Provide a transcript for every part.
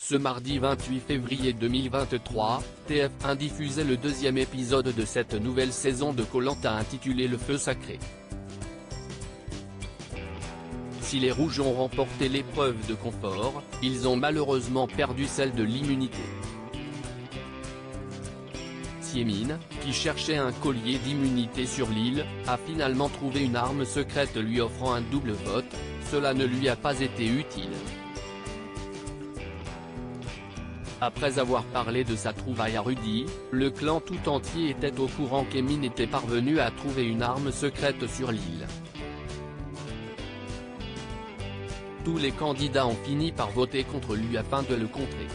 Ce mardi 28 février 2023, TF1 diffusait le deuxième épisode de cette nouvelle saison de Koh-Lanta intitulé Le Feu Sacré. Si les Rouges ont remporté l'épreuve de confort, ils ont malheureusement perdu celle de l'immunité. Siemine, qui cherchait un collier d'immunité sur l'île, a finalement trouvé une arme secrète lui offrant un double vote. Cela ne lui a pas été utile. Après avoir parlé de sa trouvaille à Rudy, le clan tout entier était au courant qu'Emin était parvenu à trouver une arme secrète sur l'île. Tous les candidats ont fini par voter contre lui afin de le contrer.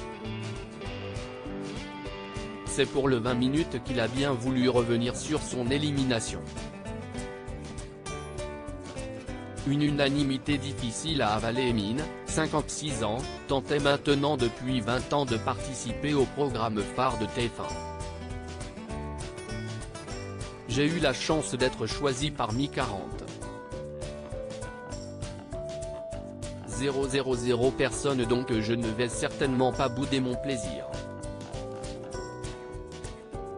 C'est pour le 20 minutes qu'il a bien voulu revenir sur son élimination. Une unanimité difficile à avaler. Emin, 56 ans, tentait maintenant depuis 20 ans de participer au programme phare de TF1. J'ai eu la chance d'être choisi parmi 40. 000 personnes, donc je ne vais certainement pas bouder mon plaisir.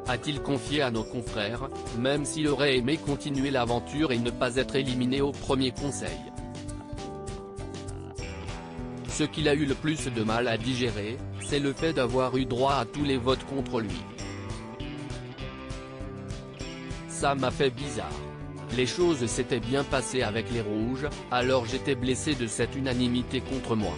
A-t-il confié à nos confrères, même s'il aurait aimé continuer l'aventure et ne pas être éliminé au premier conseil. Ce qu'il a eu le plus de mal à digérer, c'est le fait d'avoir eu droit à tous les votes contre lui. Ça m'a fait bizarre. Les choses s'étaient bien passées avec les Rouges, alors j'étais blessé de cette unanimité contre moi.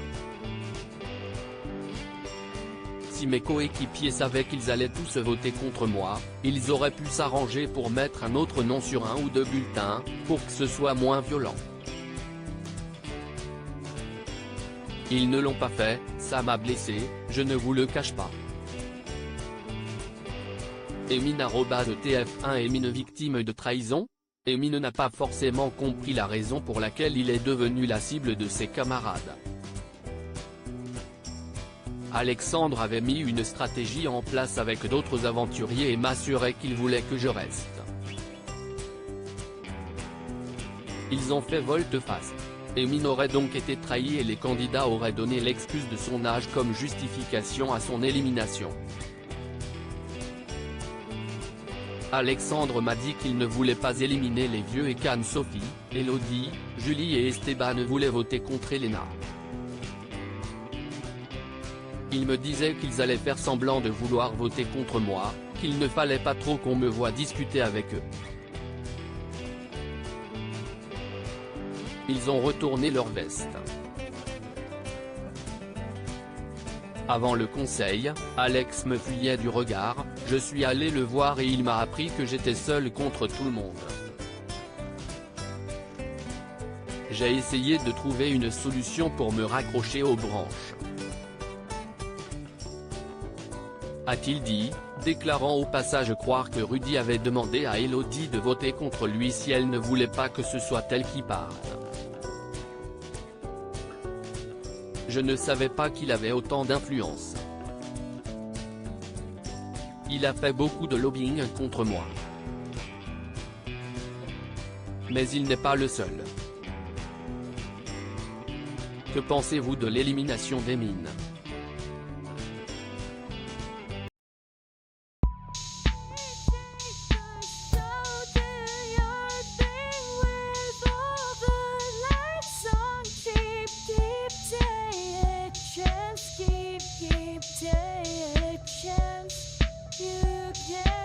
Si mes coéquipiers savaient qu'ils allaient tous voter contre moi, ils auraient pu s'arranger pour mettre un autre nom sur un ou deux bulletins, pour que ce soit moins violent. Ils ne l'ont pas fait, ça m'a blessé, je ne vous le cache pas. Emin @TF1 Emin victime de trahison? Emin n'a pas forcément compris la raison pour laquelle il est devenu la cible de ses camarades. Alexandre avait mis une stratégie en place avec d'autres aventuriers et m'assurait qu'il voulait que je reste. Ils ont fait volte-face. Emin aurait donc été trahi et les candidats auraient donné l'excuse de son âge comme justification à son élimination. Alexandre m'a dit qu'il ne voulait pas éliminer les vieux et qu'Anne-Sophie, Elodie, Julie et Esteban voulaient voter contre Elena. Il me disait qu'ils allaient faire semblant de vouloir voter contre moi, qu'il ne fallait pas trop qu'on me voie discuter avec eux. Ils ont retourné leur veste. Avant le conseil, Alex me fuyait du regard, je suis allé le voir et il m'a appris que j'étais seul contre tout le monde. J'ai essayé de trouver une solution pour me raccrocher aux branches. A-t-il dit, déclarant au passage croire que Rudy avait demandé à Elodie de voter contre lui si elle ne voulait pas que ce soit elle qui parle. Je ne savais pas qu'il avait autant d'influence. Il a fait beaucoup de lobbying contre moi. Mais il n'est pas le seul. Que pensez-vous de l'élimination d'Emin? Take a chance, you can